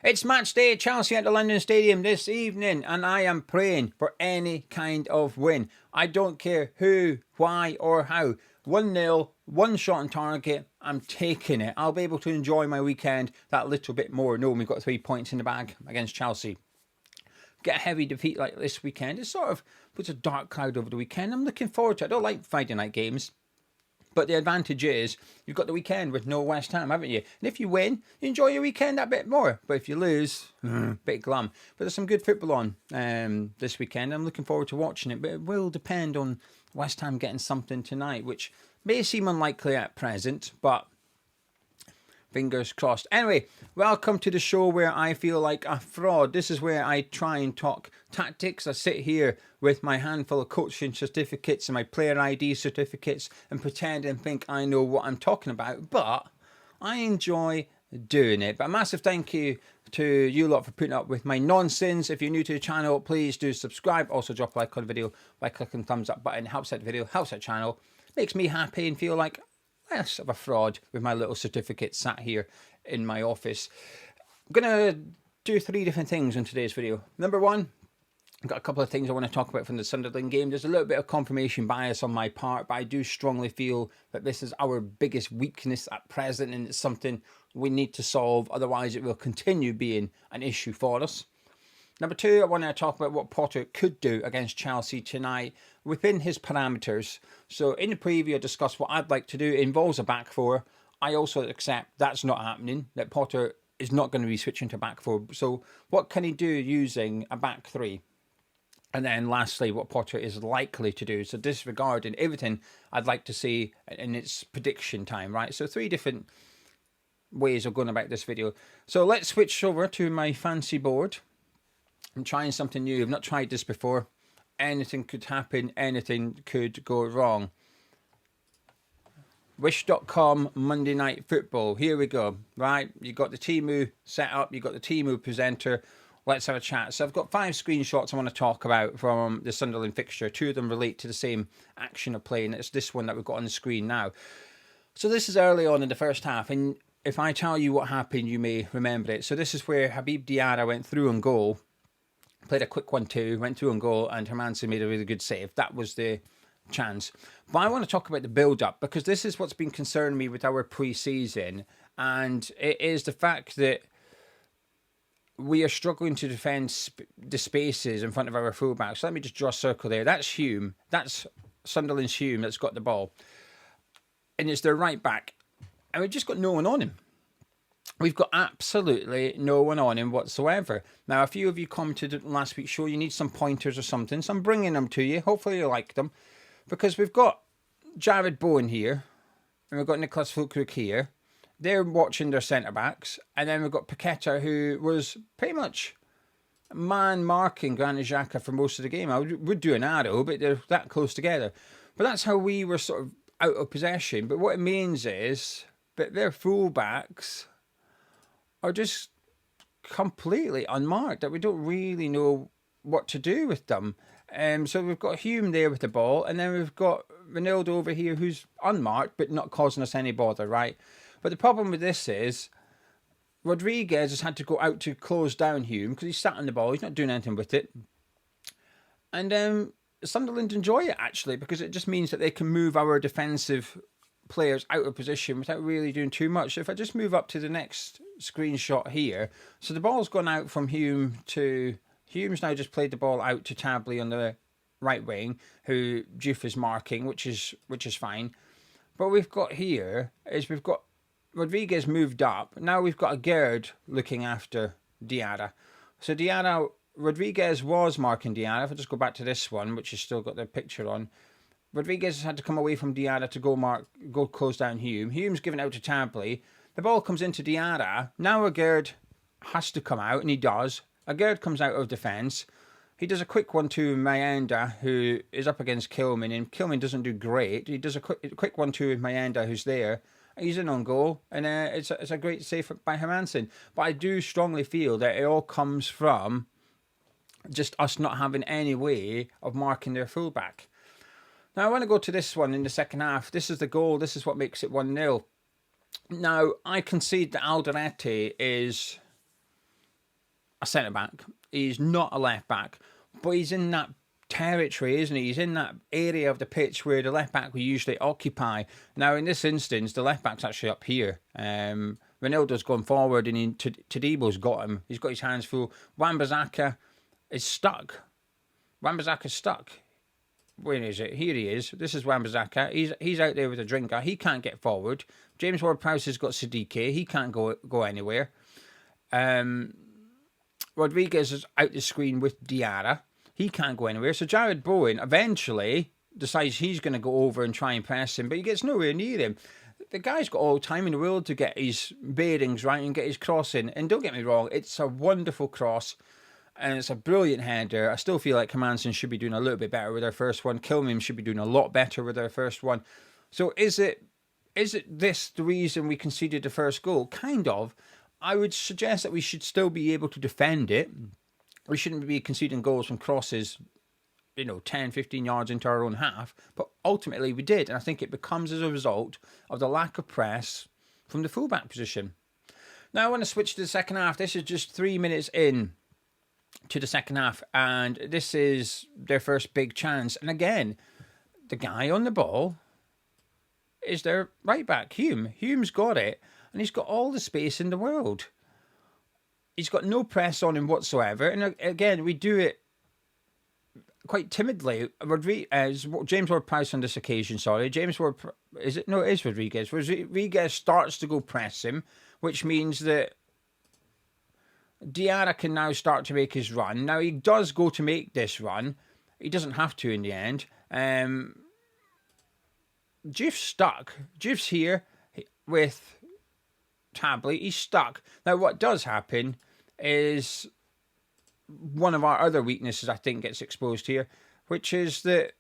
It's match day, Chelsea at the London Stadium this evening, and I am praying for any kind of win. I don't care who, why, or how. 1-0, one shot on target, I'm taking it. I'll be able to enjoy my weekend that little bit more, knowing we've got 3 points in the bag against Chelsea. Get a heavy defeat like this weekend, it sort of puts a dark cloud over the weekend. I'm looking forward to it. I don't like Friday night games. But the advantage is you've got the weekend with no West Ham, haven't you? And if you win, you enjoy your weekend a bit more. But if you lose, bit glum. But there's some good football on this weekend. I'm looking forward to watching it. But it will depend on West Ham getting something tonight, which may seem unlikely at present. But fingers crossed. Anyway, welcome to the show where I feel like a fraud. This is where I try and talk tactics. I sit here with my handful of coaching certificates and my player ID certificates and pretend and think I know what I'm talking about. But I enjoy doing it. But a massive thank you to you lot for putting up with my nonsense. If you're new to the channel, please do subscribe. Also drop a like on the video by clicking the thumbs up button. It helps out the video, helps out the channel. Makes me happy and feel like less of a fraud with my little certificate sat here in my office. I'm going to do 3 different things in today's video. Number 1, I've got a couple of things I want to talk about from the Sunderland game. There's a little bit of confirmation bias on my part, but I do strongly feel that this is our biggest weakness at present and it's something we need to solve. Otherwise, it will continue being an issue for us. Number 2, I want to talk about what Potter could do against Chelsea tonight within his parameters. So in the preview, I discussed what I'd like to do. It involves a back 4. I also accept that's not happening, that Potter is not going to be switching to back 4. So what can he do using a back 3? And then lastly, what Potter is likely to do. So disregarding everything I'd like to see in its prediction time, right? So 3 different ways of going about this video. So let's switch over to my fancy board. I'm trying something new. I've not tried this before. Anything could happen. Anything could go wrong. Wish.com Monday Night Football. Here we go. Right. You got the Timu set up. You got the Timu presenter. Let's have a chat. So I've got 5 screenshots I want to talk about from the Sunderland fixture. 2 of them relate to the same action of play. And it's this one that we've got on the screen now. So this is early on in the first half. And if I tell you what happened, you may remember it. So this is where Habib Diarra went through on goal. Played a quick 1-2, went through on goal, and Hermansen made a really good save. That was the chance. But I want to talk about the build-up, because this is what's been concerning me with our pre-season, and it is the fact that we are struggling to defend the spaces in front of our fullbacks. So let me just draw a circle there. That's Hume. That's Sunderland's Hume that's got the ball. And it's their right back. And we've just got no one on him. We've got absolutely no one on him whatsoever. Now, a few of you commented last week's show, you need some pointers or something, so I'm bringing them to you. Hopefully you like them. Because we've got Jared Bowen here, and we've got Nicholas Fulkrug here. They're watching their centre-backs. And then we've got Paqueta, who was pretty much man-marking Granit Xhaka for most of the game. I would do an arrow, but they're that close together. But that's how we were sort of out of possession. But what it means is that their full-backs are just completely unmarked, that we don't really know what to do with them. So we've got Hume there with the ball, and then we've got Ronaldo over here who's unmarked but not causing us any bother, right? But the problem with this is Rodriguez has had to go out to close down Hume because he's sat on the ball, he's not doing anything with it. And Sunderland enjoy it, actually, because it just means that they can move our defensive players out of position without really doing too much. So if I just move up to the next screenshot here, so the ball's gone out from Hume to Hume's now just played the ball out to Tabley on the right wing, who Juve is marking, which is fine. But we've got here is we've got Rodriguez moved up. Now we've got a Gerd looking after Diarra. So Rodriguez was marking Diarra. If I just go back to this one, which has still got the picture on, Rodriguez has had to come away from Diarra to go close down Hume. Hume's given out to Tabley. The ball comes into Diarra. Now Agerd has to come out, and he does. Agerd comes out of defence. He does a quick 1-2 Mayenda, who is up against Kilman, and Kilman doesn't do great. He does a quick 1-2 with Mayenda, who's there. He's in on goal, and it's a great save by Hermansen. But I do strongly feel that it all comes from just us not having any way of marking their fullback. Now, I want to go to this one in the second half. This is the goal. This is what makes it 1-0. Now, I concede that Alderete is a centre-back. He's not a left-back. But he's in that territory, isn't he? He's in that area of the pitch where the left-back will usually occupy. Now, in this instance, the left-back's actually up here. Ronaldo's gone forward and Tadebo's got him. He's got his hands full. Wan-Bissaka is stuck. Wan-Bissaka's stuck. Where is it? Here he is. This is Wan-Bissaka. He's out there with a drinker. He can't get forward. James Ward-Prowse has got Siddiqui. He can't go anywhere. Rodriguez is out the screen with Diarra. He can't go anywhere. So Jared Bowen eventually decides he's going to go over and try and press him, but he gets nowhere near him. The guy's got all the time in the world to get his bearings right and get his cross in. And don't get me wrong, it's a wonderful cross. And it's a brilliant header. I still feel like Hermansen should be doing a little bit better with their first one. Kilman should be doing a lot better with their first one. So is it this the reason we conceded the first goal? Kind of. I would suggest that we should still be able to defend it. We shouldn't be conceding goals from crosses, 10, 15 yards into our own half. But ultimately we did. And I think it becomes as a result of the lack of press from the fullback position. Now I want to switch to the second half. This is just 3 minutes in to the second half, and this is their first big chance. And again, the guy on the ball is their right back, Hume. Hume's got it, and he's got all the space in the world. He's got no press on him whatsoever. And again, we do it quite timidly. James Ward-Prowse on this occasion, James Ward-Prowse, is it? No, it is Rodriguez. Rodriguez starts to go press him, which means that Diarra can now start to make his run. Now, he does go to make this run. He doesn't have to in the end. Juve's stuck. Juve's here with Tabley. He's stuck. Now, what does happen is one of our other weaknesses, I think, gets exposed here, which is that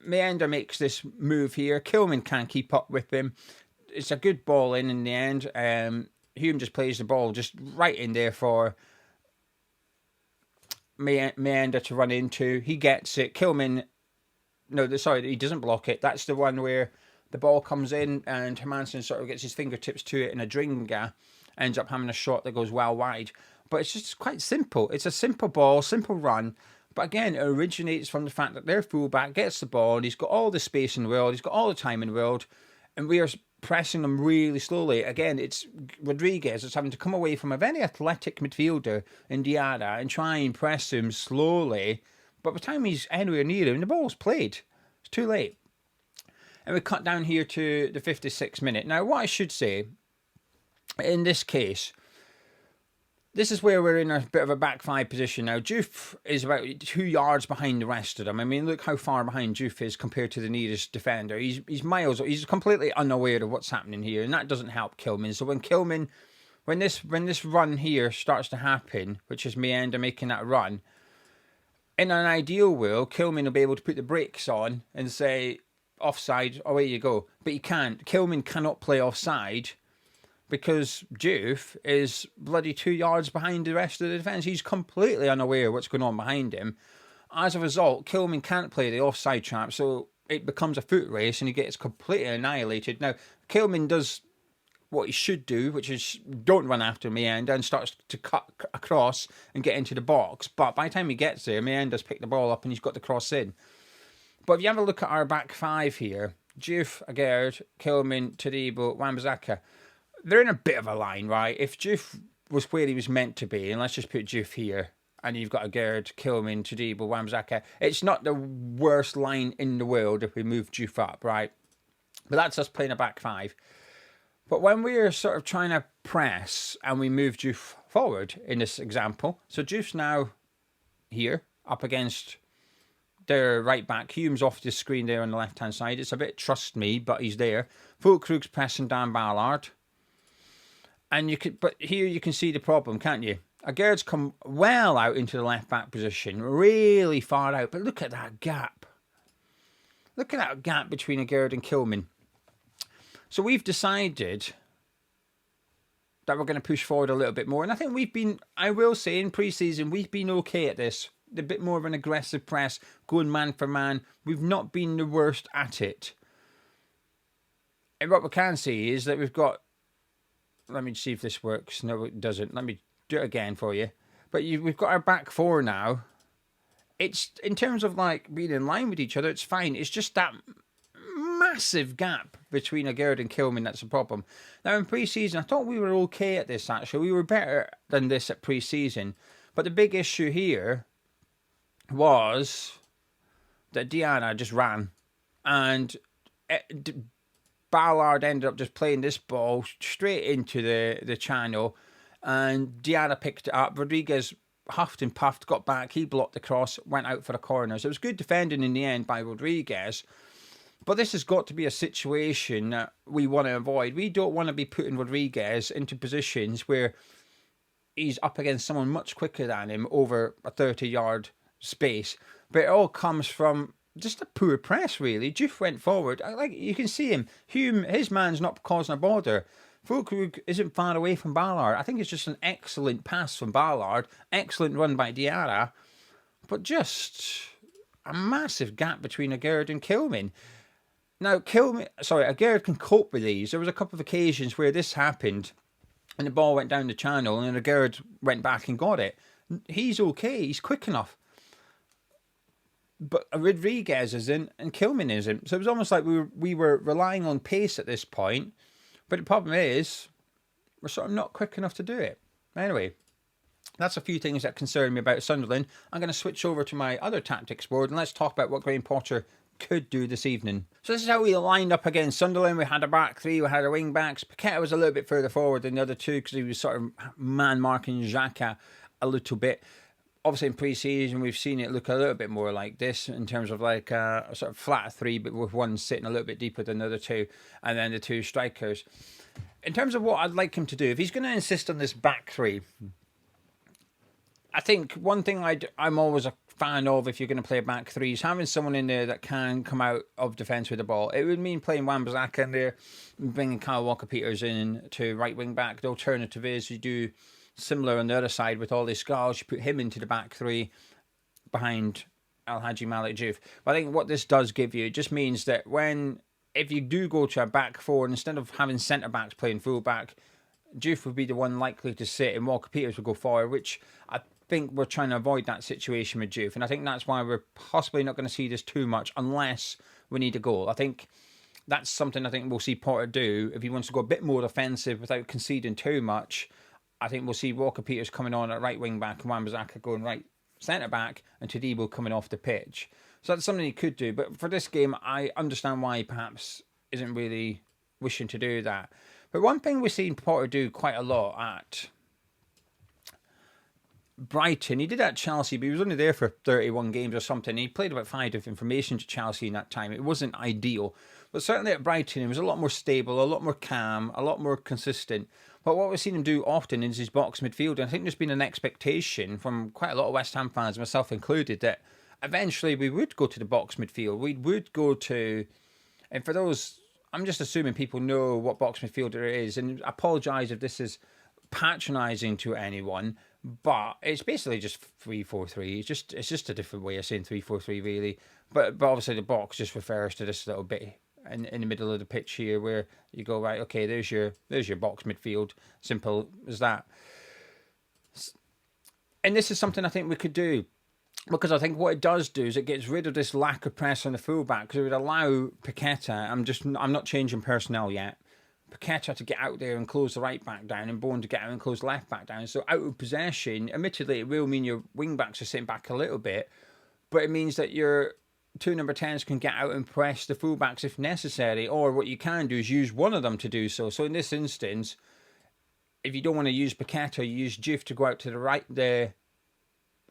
Meander makes this move here. Kilman can't keep up with him. It's a good ball in the end. Hume just plays the ball just right in there for Meander to run into. He gets it. Kilman, he doesn't block it. That's the one where the ball comes in and Hermansen sort of gets his fingertips to it, and Adringa ends up having a shot that goes well wide. But it's just quite simple. It's a simple ball, simple run. But again, it originates from the fact that their fullback gets the ball and he's got all the space in the world. He's got all the time in the world. And we are pressing them really slowly. Again, it's Rodriguez that's having to come away from a very athletic midfielder in Diarra and try and press him slowly. But by the time he's anywhere near him, the ball's played. It's too late. And we cut down here to the 56th minute. Now, what I should say, in this case, this is where we're in a bit of a back five position now. Juve is about 2 yards behind the rest of them. I mean, look how far behind Juve is compared to the nearest defender. He's miles. He's completely unaware of what's happening here, and that doesn't help Kilman. So when this run here starts to happen, which is Meander making that run, in an ideal world, Kilman will be able to put the brakes on and say, offside, away you go. But he can't. Kilman cannot play offside, because Juve is bloody 2 yards behind the rest of the defence. He's completely unaware of what's going on behind him. As a result, Kilman can't play the offside trap, so it becomes a foot race and he gets completely annihilated. Now, Kilman does what he should do, which is don't run after Meander, and starts to cut across and get into the box. But by the time he gets there, Meander's picked the ball up and he's got the cross in. But if you have a look at our back five here, Juve, Aguerd, Kilman, Tadebo, Wan-Bissaka, they're in a bit of a line, right? If Juve was where he was meant to be, and let's just put Juve here, and you've got Aguerd, Kilman, Tadebo, Wan-Bissaka, it's not the worst line in the world if we move Juve up, right? But that's us playing a back five. But when we're sort of trying to press and we move Juve forward in this example, so Juve's now here up against their right back. Hume's off the screen there on the left-hand side. It's a bit trust me, but he's there. Fulkrug's pressing Dan Ballard. But here you can see the problem, can't you? Aguerd's come well out into the left-back position, really far out. But look at that gap. Look at that gap between Aguerd and Kilman. So we've decided that we're going to push forward a little bit more. And I think I will say, in pre-season, we've been okay at this. A bit more of an aggressive press, going man for man. We've not been the worst at it. And what we can see is that we've got... Let me see if this works. No, it doesn't. Let me do it again for you. But we've got our back four now. It's in terms of like being in line with each other, it's fine. It's just that massive gap between Agard and Kilman that's a problem. Now in pre-season, I thought we were okay at this. Actually, we were better than this at pre-season. But the big issue here was that Diarra just ran, and Ballard ended up just playing this ball straight into the channel, and Diarra picked it up. Rodriguez huffed and puffed, got back, he blocked the cross, went out for a corner. So it was good defending in the end by Rodriguez. But this has got to be a situation that we want to avoid. We don't want to be putting Rodriguez into positions where he's up against someone much quicker than him over a 30-yard space. But it all comes from just a poor press, really. Juve went forward. Like you can see him. Hume, his man's not causing a bother. Fulkrug isn't far away from Ballard. I think it's just an excellent pass from Ballard. Excellent run by Diarra. But just a massive gap between Agard and Kilman. Now, Agard can cope with these. There was a couple of occasions where this happened and the ball went down the channel and Agard went back and got it. He's okay. He's quick enough. But Rodriguez isn't and Kilman isn't. So it was almost like we were relying on pace at this point. But the problem is, we're sort of not quick enough to do it. Anyway, that's a few things that concern me about Sunderland. I'm going to switch over to my other tactics board and let's talk about what Graham Potter could do this evening. So this is how we lined up against Sunderland. We had a back three, we had our wing backs. Paqueta was a little bit further forward than the other two because he was sort of man-marking Xhaka a little bit. Obviously in pre-season we've seen it look a little bit more like this in terms of like a sort of flat three, but with one sitting a little bit deeper than the other two, and then the two strikers. In terms of what I'd like him to do, if he's going to insist on this back three, I think one thing I'm always a fan of if you're going to play a back three is having someone in there that can come out of defence with the ball. It would mean playing Wan-Bissaka in there, bringing Kyle Walker-Peters in to right wing back. The alternative is you do similar on the other side with all these scars. You put him into the back three behind Al-Hadji Malik Diouf. But I think what this does give you, it just means that if you do go to a back four, and instead of having centre-backs playing full-back, Diouf would be the one likely to sit and Walker-Peters would go forward, which I think we're trying to avoid that situation with Diouf. And I think that's why we're possibly not going to see this too much unless we need a goal. I think that's something I think we'll see Potter do. If he wants to go a bit more defensive without conceding too much, I think we'll see Walker-Peters coming on at right wing-back and Wan-Bissaka going right centre-back and Todibo coming off the pitch. So that's something he could do. But for this game, I understand why he perhaps isn't really wishing to do that. But one thing we've seen Potter do quite a lot at Brighton, he did that at Chelsea, but he was only there for 31 games or something. He played about 5 different formations to Chelsea in that time. It wasn't ideal. But certainly at Brighton, he was a lot more stable, a lot more calm, a lot more consistent. But what we've seen him do often is his box midfield. And I think there's been an expectation from quite a lot of West Ham fans, myself included, that eventually we would go to the box midfield. We would go to... And for those... I'm just assuming people know what box midfielder is. And I apologise if this is patronising to anyone, but it's basically just 3-4-3. It's just a different way of saying 3-4-3, really. But obviously the box just refers to this little bit in the middle of the pitch here where you go, right, okay, there's your box midfield. Simple as that. And this is something I think we could do, because I think what it does do is it gets rid of this lack of press on the fullback, because it would allow Paqueta, I'm not changing personnel yet, Paqueta to get out there and close the right back down and Bowen to get out and close the left back down. So out of possession, admittedly it will mean your wing backs are sitting back a little bit, but it means that your two number 10s can get out and press the fullbacks if necessary, or what you can do is use one of them to do so. So in this instance, if you don't want to use Paqueta, you use Diouf to go out to the right, the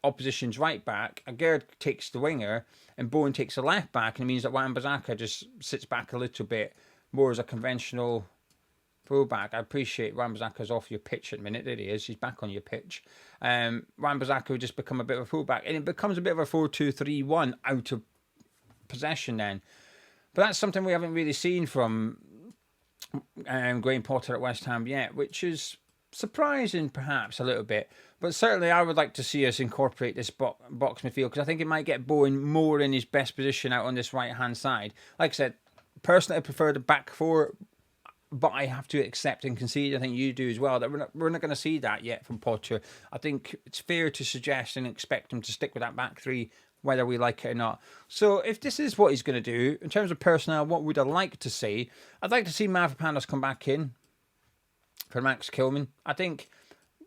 opposition's right back. Agard takes the winger and Bowen takes the left back, and it means that Wan-Bissaka just sits back a little bit more as a conventional fullback. I appreciate Wan-Bissaka's off your pitch at the minute. There he is. He's back on your pitch. Wan-Bissaka would just become a bit of a fullback, and it becomes a bit of a 4-2-3-1 out of possession then. But that's something we haven't really seen from Graham Potter at West Ham yet, which is surprising perhaps a little bit. But certainly I would like to see us incorporate this box midfield, because I think it might get Bowen more in his best position out on this right hand side. Like I said, personally I prefer the back four. But I have to accept and concede, I think you do as well, that we're not going to see that yet from Potter. I think it's fair to suggest and expect him to stick with that back three, whether we like it or not. So if this is what he's going to do, in terms of personnel, what would I like to see? I'd like to see Mavropanos come back in for Max Kilman. I think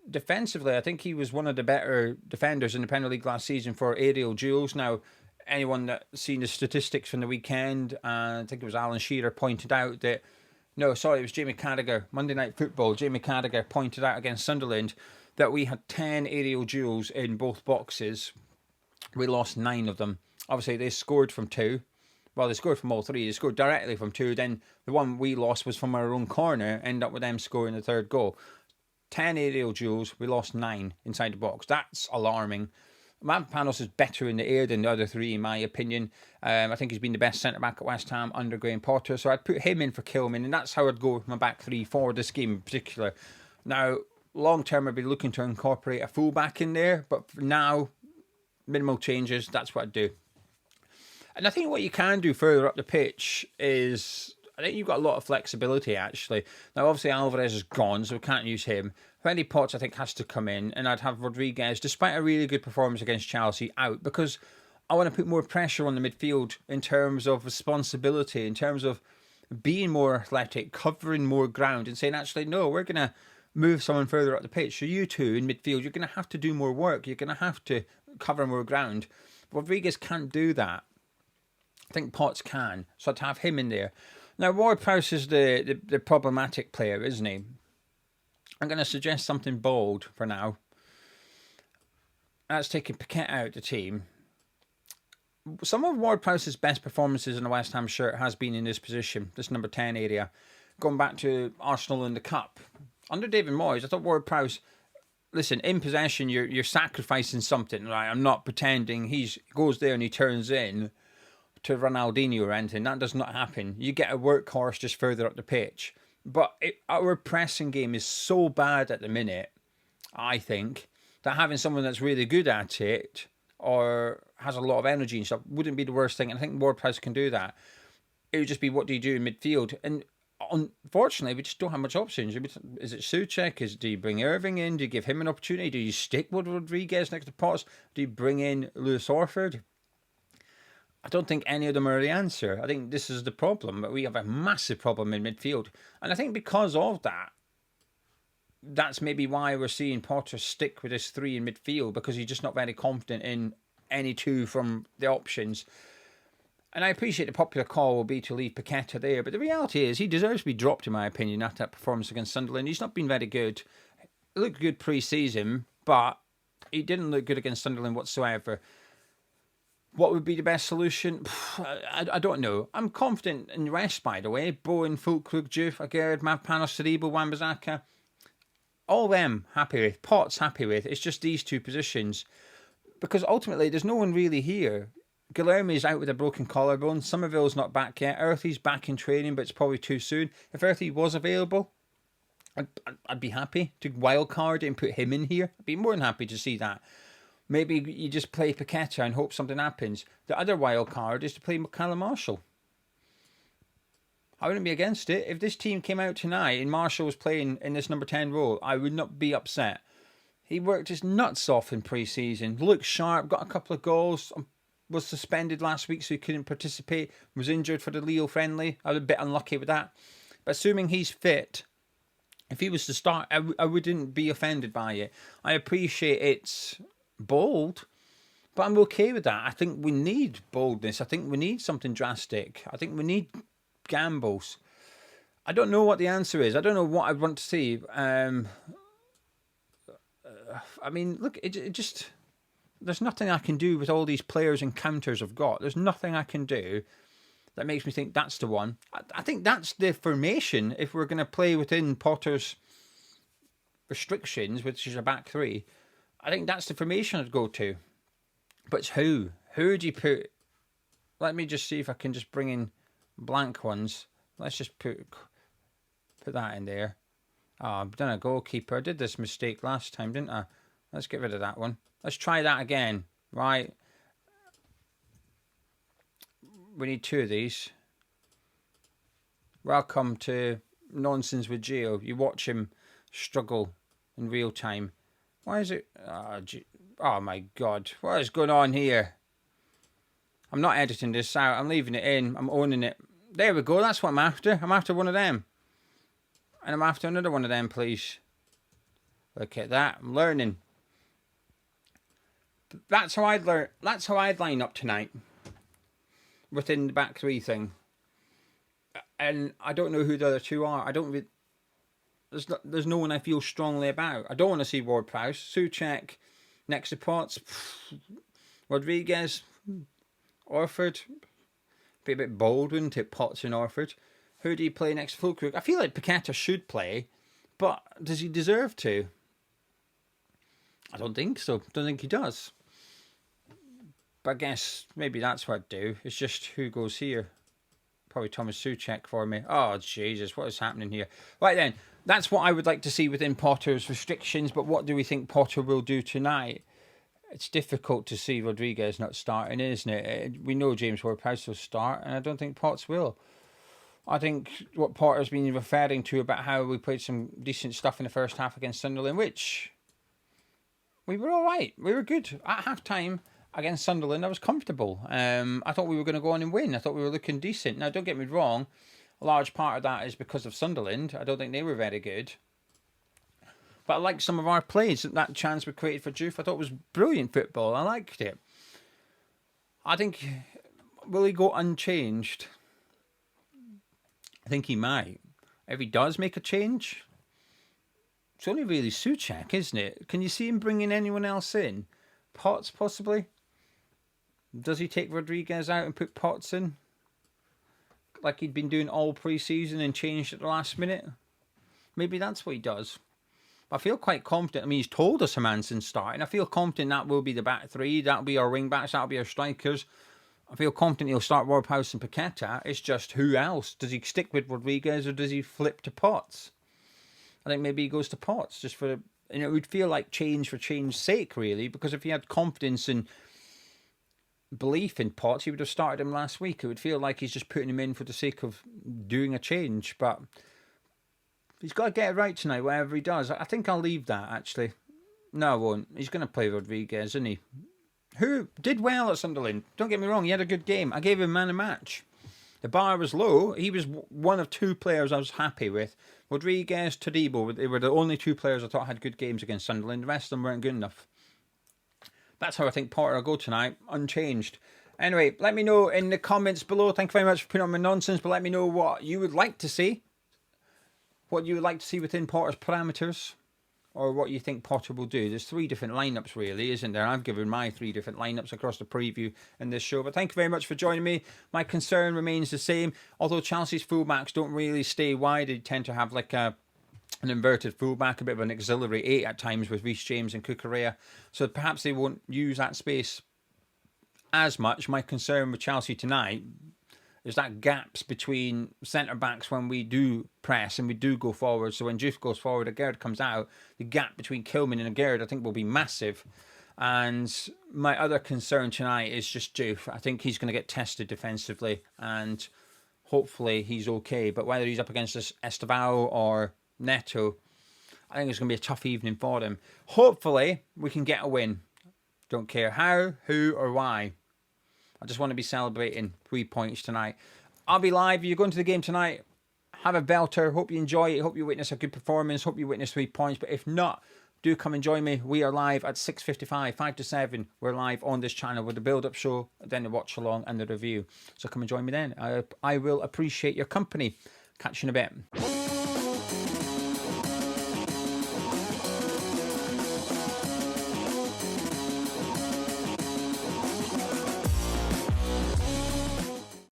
defensively, I think he was one of the better defenders in the Premier League last season for aerial duels. Now, anyone that's seen the statistics from the weekend, I think it was Alan Shearer pointed out that, no, sorry, it was Jamie Carragher, Monday Night Football, Jamie Carragher pointed out against Sunderland that we had 10 aerial duels in both boxes. We lost 9 of them. Obviously, they scored from 2. Well, they scored from all 3. They scored directly from 2. Then the one we lost was from our own corner, ended up with them scoring the third goal. 10 aerial duels, we lost 9 inside the box. That's alarming. Mavropanos is better in the air than the other 3, in my opinion. I think he's been the best centre-back at West Ham under Graham Potter, so I'd put him in for Kilman, and that's how I'd go with my back 3 for this game in particular. Now, long-term, I'd be looking to incorporate a full-back in there, but for now, minimal changes, that's what I'd do. And I think what you can do further up the pitch is, I think you've got a lot of flexibility, actually. Now, obviously, Alvarez is gone, so we can't use him. Randy Potts, I think, has to come in, and I'd have Rodriguez, despite a really good performance against Chelsea, out, because I want to put more pressure on the midfield in terms of responsibility, in terms of being more athletic, covering more ground, and saying, actually, no, we're going to move someone further up the pitch. So you two in midfield, you're going to have to do more work. You're going to have to cover more ground. Rodriguez can't do that. I think Potts can, so I'd have him in there. Now, Ward-Prowse is the problematic player, isn't he? I'm going to suggest something bold for now. That's taking Paquette out of the team. Some of Ward-Prowse's best performances in the West Ham shirt has been in this position, this number 10 area. Going back to Arsenal in the Cup. Under David Moyes, I thought Ward-Prowse, listen, in possession, you're sacrificing something, right? I'm not pretending he goes there and he turns in to Ronaldinho or anything. That does not happen. You get a workhorse just further up the pitch. But our pressing game is so bad at the minute, I think, that having someone that's really good at it or has a lot of energy and stuff wouldn't be the worst thing. And I think Ward-Prowse can do that. It would just be, what do you do in midfield? And unfortunately, we just don't have much options. Is it Souček? Do you bring Irving in? Do you give him an opportunity? Do you stick with Rodriguez next to Potts? Do you bring in Lewis Orford? I don't think any of them are the answer. I think this is the problem. We have a massive problem in midfield. And I think because of that, that's maybe why we're seeing Potter stick with his 3 in midfield, because he's just not very confident in any 2 from the options. And I appreciate the popular call will be to leave Paqueta there, but the reality is he deserves to be dropped, in my opinion, after that performance against Sunderland. He's not been very good. He looked good pre-season, but he didn't look good against Sunderland whatsoever. What would be the best solution? I don't know. I'm confident in the rest, by the way. Bowen, Fulkrug, Juve, Agerd, Mavropanos, Saribo, Wan-Bissaka. All them happy with. Potts happy with. It's just these 2 positions. Because ultimately, there's no one really here. Guilherme's out with a broken collarbone. Somerville's not back yet. Earthy's back in training, but it's probably too soon. If Earthy was available, I'd be happy to wildcard and put him in here. I'd be more than happy to see that. Maybe you just play Paqueta and hope something happens. The other wild card is to play Callum Marshall. I wouldn't be against it. If this team came out tonight and Marshall was playing in this number 10 role, I would not be upset. He worked his nuts off in pre-season. Looked sharp, got a couple of goals. Was suspended last week so he couldn't participate. Was injured for the Leo friendly. I was a bit unlucky with that. But assuming he's fit, if he was to start, I wouldn't be offended by it. I appreciate it's bold, but I'm okay with that. I think we need boldness. I think we need something drastic. I think we need gambles. I don't know what the answer is. I don't know what I'd want to see. I mean, look, it just, there's nothing I can do with all these players and counters I've got. There's nothing I can do that makes me think that's the one. I think that's the formation if we're going to play within Potter's restrictions, which is a back 3. I think that's the formation I'd go to. But it's who? Who do you put? Let me just see if I can just bring in blank ones. Let's just put that in there. Oh, I've done a goalkeeper. I did this mistake last time, didn't I? Let's get rid of that one. Let's try that again. Right. We need 2 of these. Welcome to nonsense with Geo. You watch him struggle in real time. Why is it? Oh my God. What is going on here? I'm not editing this out. I'm leaving it in. I'm owning it. There we go. That's what I'm after. I'm after one of them. And I'm after another one of them, please. Look at that. I'm learning. That's how I'd learn. That's how I'd line up tonight. Within the back three thing. And I don't know who the other two are. I don't really... There's no one I feel strongly about. I don't want to see Ward-Prowse. Souček next to Potts. Rodriguez. Orford. Be a bit bold, wouldn't it? Potts and Orford. Who do you play next to Fulkrug? I feel like Paqueta should play. But does he deserve to? I don't think so. Don't think he does. But I guess maybe that's what I'd do. It's just who goes here. Probably Thomas Souček for me. Oh, Jesus, what is happening here? Right then, that's what I would like to see within Potter's restrictions. But what do we think Potter will do tonight? It's difficult to see Rodriguez not starting, isn't it? We know James Ward-Prowse will start, and I don't think Potts will. I think what Potter's been referring to about how we played some decent stuff in the first half against Sunderland, which we were all right. We were good. At half-time against Sunderland, I was comfortable. I thought we were going to go on and win. I thought we were looking decent. Now, don't get me wrong. A large part of that is because of Sunderland. I don't think they were very good. But I liked some of our plays. That chance we created for Juve, I thought was brilliant football. I liked it. I think, will he go unchanged? I think he might. If he does make a change, it's only really Souček, isn't it? Can you see him bringing anyone else in? Potts, possibly? Does he take Rodriguez out and put Potts in? Like he'd been doing all pre-season and changed at the last minute? Maybe that's what he does. I feel quite confident. I mean, he's told us Hermansen's starting. I feel confident that will be the back three. That'll be our wing backs. That'll be our strikers. I feel confident he'll start Ward-Prowse and Paqueta. It's just who else? Does he stick with Rodriguez or does he flip to Potts? I think maybe he goes to Potts just for... And it would feel like change for change's sake, really, because if he had confidence and belief in Potts, he would have started him last week. It would feel like he's just putting him in for the sake of doing a change, but he's got to get it right tonight, whatever he does. I think I'll leave that, actually. No, I won't. He's going to play Rodriguez, isn't he? Who did well at Sunderland. Don't get me wrong, he had a good game. I gave him man of match. The bar was low. He was one of two players I was happy with. Rodriguez, Todibo, they were the only two players I thought had good games against Sunderland. The rest of them weren't good enough. That's how I think Potter will go tonight, unchanged. Anyway, let me know in the comments below. Thank you very much for putting on my nonsense, but let me know what you would like to see. What you would like to see within Potter's parameters. Or what you think Potter will do. There's three different lineups, really, isn't there? I've given my three different lineups across the preview in this show. But thank you very much for joining me. My concern remains the same. Although Chelsea's fullbacks don't really stay wide, they tend to have like an inverted fullback, a bit of an auxiliary 8 at times with Reece James and Cucurella. So perhaps they won't use that space as much. My concern with Chelsea tonight is that gaps between centre-backs when we do press and we do go forward. So when Juve goes forward, Agard comes out, the gap between Kilman and Agard, I think, will be massive. And my other concern tonight is just Juve. I think he's going to get tested defensively and hopefully he's okay. But whether he's up against Estevao or Neto, I think it's going to be a tough evening for him. Hopefully we can get a win. Don't care how, who or why. I just want to be celebrating 3 points tonight. I'll be live. You're going to the game tonight. Have a belter. Hope you enjoy it. Hope you witness a good performance. Hope you witness 3 points. But if not, do come and join me. We are live at 6:55, 5 to 7. We're live on this channel with the build-up show, then the watch-along and the review. So come and join me then. I will appreciate your company. Catch you in a bit.